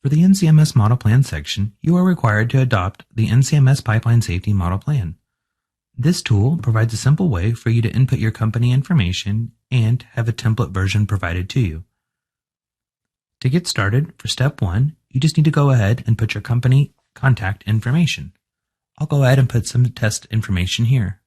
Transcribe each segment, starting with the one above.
For the NCMS Model Plan section, you are required to adopt the NCMS Pipeline Safety Model Plan. This tool provides a simple way for you to input your company information and have a template version provided to you. To get started, for step 1, you just need to go ahead and put your company contact information. I'll go ahead and put some test information here.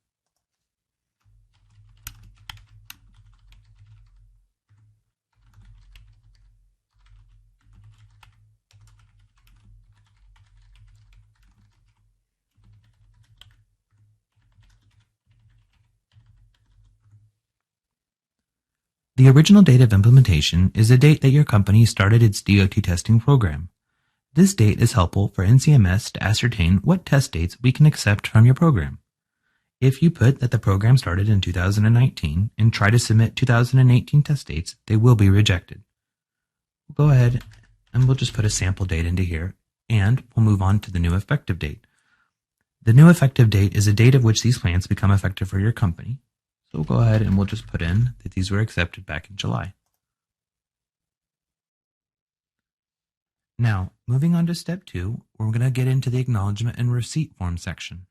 The original date of implementation is the date that your company started its DOT testing program. This date is helpful for NCMS to ascertain what test dates we can accept from your program. If you put that the program started in 2019 and try to submit 2018 test dates, they will be rejected. We'll go ahead and we'll just put a sample date into here, and we'll move on to the new effective date. The new effective date is a date of which these plans become effective for your company. So we'll go ahead and we'll just put in that these were accepted back in July. Now, moving on to step 2, we're going to get into the acknowledgement and receipt form section.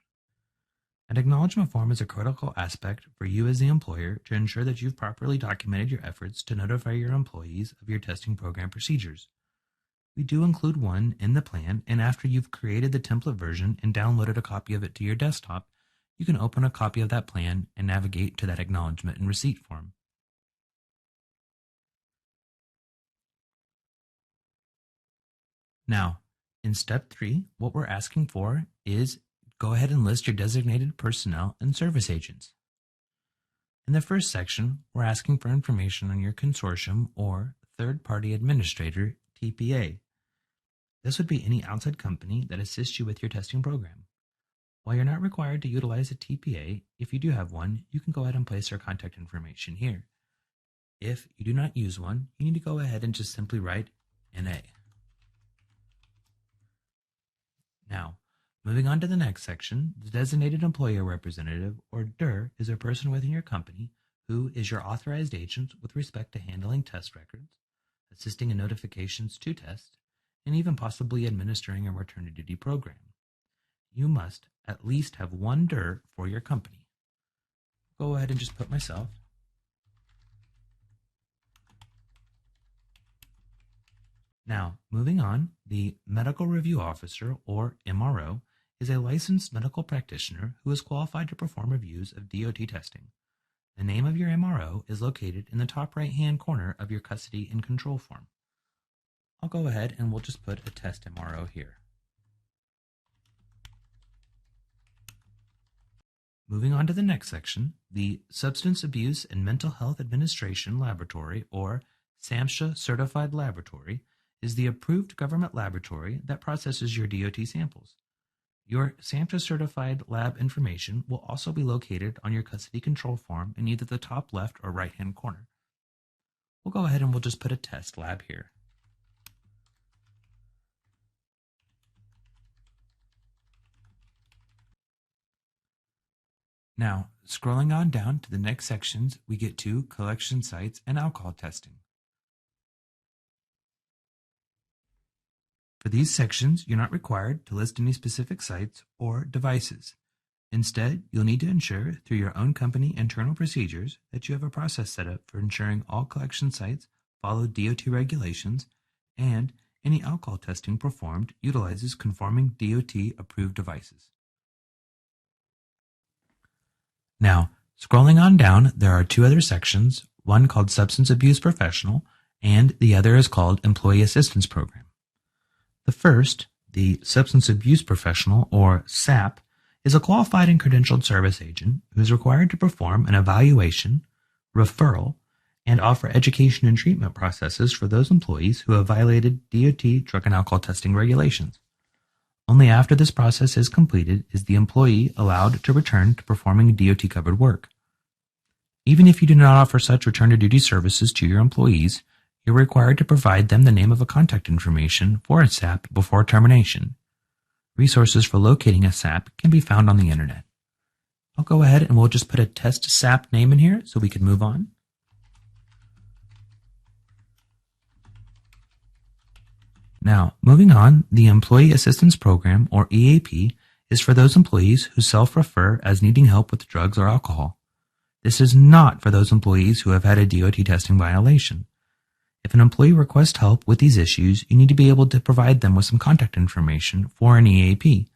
An acknowledgement form is a critical aspect for you as the employer to ensure that you've properly documented your efforts to notify your employees of your testing program procedures. We do include one in the plan, and after you've created the template version and downloaded a copy of it to your desktop, you can open a copy of that plan and navigate to that acknowledgement and receipt form. Now, in step 3, what we're asking for is go ahead and list your designated personnel and service agents. In the first section, we're asking for information on your consortium or third-party administrator, TPA. This would be any outside company that assists you with your testing program. While you're not required to utilize a TPA, if you do have one, you can go ahead and place their contact information here. If you do not use one, you need to go ahead and just simply write NA. Now, moving on to the next section, the Designated Employer Representative, or DER, is a person within your company who is your authorized agent with respect to handling test records, assisting in notifications to test, and even possibly administering a return to duty program. You must at least have one DER for your company. Go ahead and just put myself. Now, moving on, the Medical Review Officer, or MRO, is a licensed medical practitioner who is qualified to perform reviews of DOT testing. The name of your MRO is located in the top right-hand corner of your custody and control form. I'll go ahead and we'll just put a test MRO here. Moving on to the next section, the Substance Abuse and Mental Health Administration Laboratory, or SAMHSA Certified Laboratory, is the approved government laboratory that processes your DOT samples. Your SAMHSA certified lab information will also be located on your custody control form in either the top left or right-hand corner. We'll go ahead and we'll just put a test lab here. Now, scrolling on down to the next sections, we get to collection sites and alcohol testing. For these sections, you're not required to list any specific sites or devices. Instead, you'll need to ensure through your own company internal procedures that you have a process set up for ensuring all collection sites follow DOT regulations and any alcohol testing performed utilizes conforming DOT approved devices. Now, scrolling on down, there are 2 other sections, one called Substance Abuse Professional and the other is called Employee Assistance Program. The first, the Substance Abuse Professional, or SAP, is a qualified and credentialed service agent who is required to perform an evaluation, referral, and offer education and treatment processes for those employees who have violated DOT drug and alcohol testing regulations. Only after this process is completed is the employee allowed to return to performing DOT-covered work. Even if you do not offer such return-to-duty services to your employees, you're required to provide them the name of a contact information for a SAP before termination. Resources for locating a SAP can be found on the internet. I'll go ahead and we'll just put a test SAP name in here so we can move on. Now, moving on, the Employee Assistance Program, or EAP, is for those employees who self-refer as needing help with drugs or alcohol. This is not for those employees who have had a DOT testing violation. If an employee requests help with these issues, you need to be able to provide them with some contact information for an EAP.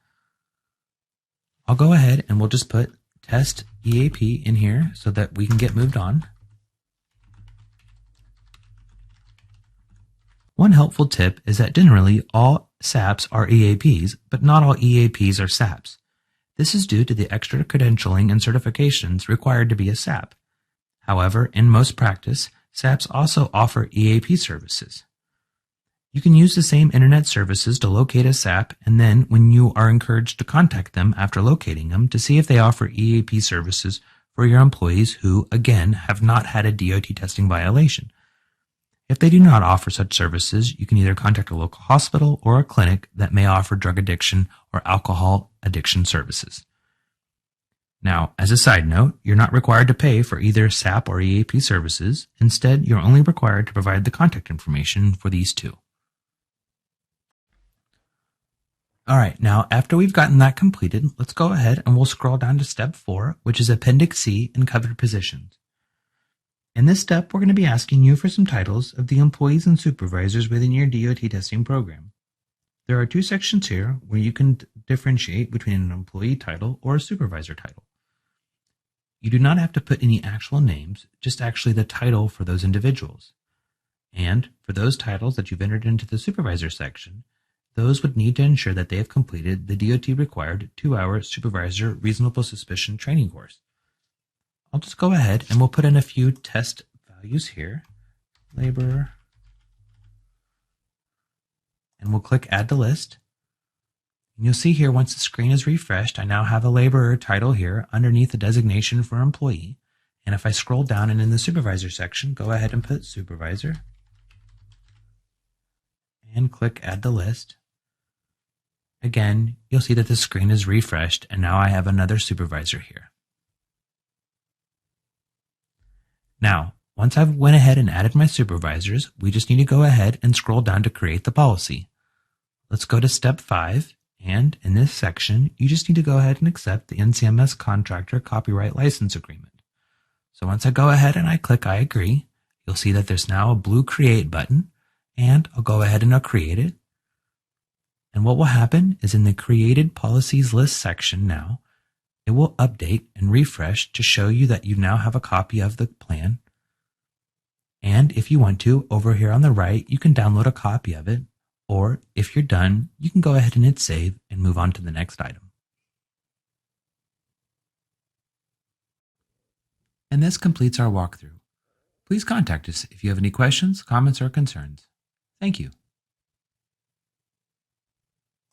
I'll go ahead and we'll just put test EAP in here so that we can get moved on. One helpful tip is that generally all SAPs are EAPs, but not all EAPs are SAPs. This is due to the extra credentialing and certifications required to be a SAP. However, in most practice, SAPs also offer EAP services. You can use the same internet services to locate a SAP, and then when you are encouraged to contact them after locating them to see if they offer EAP services for your employees who, again, have not had a DOT testing violation. If they do not offer such services, you can either contact a local hospital or a clinic that may offer drug addiction or alcohol addiction services. Now, as a side note, you're not required to pay for either SAP or EAP services. Instead, you're only required to provide the contact information for these two. All right, now after we've gotten that completed, let's go ahead and we'll scroll down to step 4, which is Appendix C and covered positions. In this step, we're going to be asking you for some titles of the employees and supervisors within your DOT testing program. There are 2 sections here where you can differentiate between an employee title or a supervisor title. You do not have to put any actual names, just actually the title for those individuals. And for those titles that you've entered into the supervisor section, those would need to ensure that they have completed the DOT-required 2-hour supervisor reasonable suspicion training course. I'll just go ahead and we'll put in a few test values here. Laborer. And we'll click Add to List. And you'll see here once the screen is refreshed, I now have a laborer title here underneath the designation for employee. And if I scroll down and in the supervisor section, go ahead and put supervisor. And click Add to List. Again, you'll see that the screen is refreshed and now I have another supervisor here. Now, once I've went ahead and added my supervisors, we just need to go ahead and scroll down to create the policy. Let's go to step 5, and in this section, you just need to go ahead and accept the NCMS Contractor Copyright License Agreement. So once I go ahead and I click I agree, you'll see that there's now a blue Create button, and I'll go ahead and I'll create it. And what will happen is in the Created Policies List section now, it will update and refresh to show you that you now have a copy of the plan. And if you want to, over here on the right, you can download a copy of it. Or if you're done, you can go ahead and hit save and move on to the next item. And this completes our walkthrough. Please contact us if you have any questions, comments, or concerns. Thank you.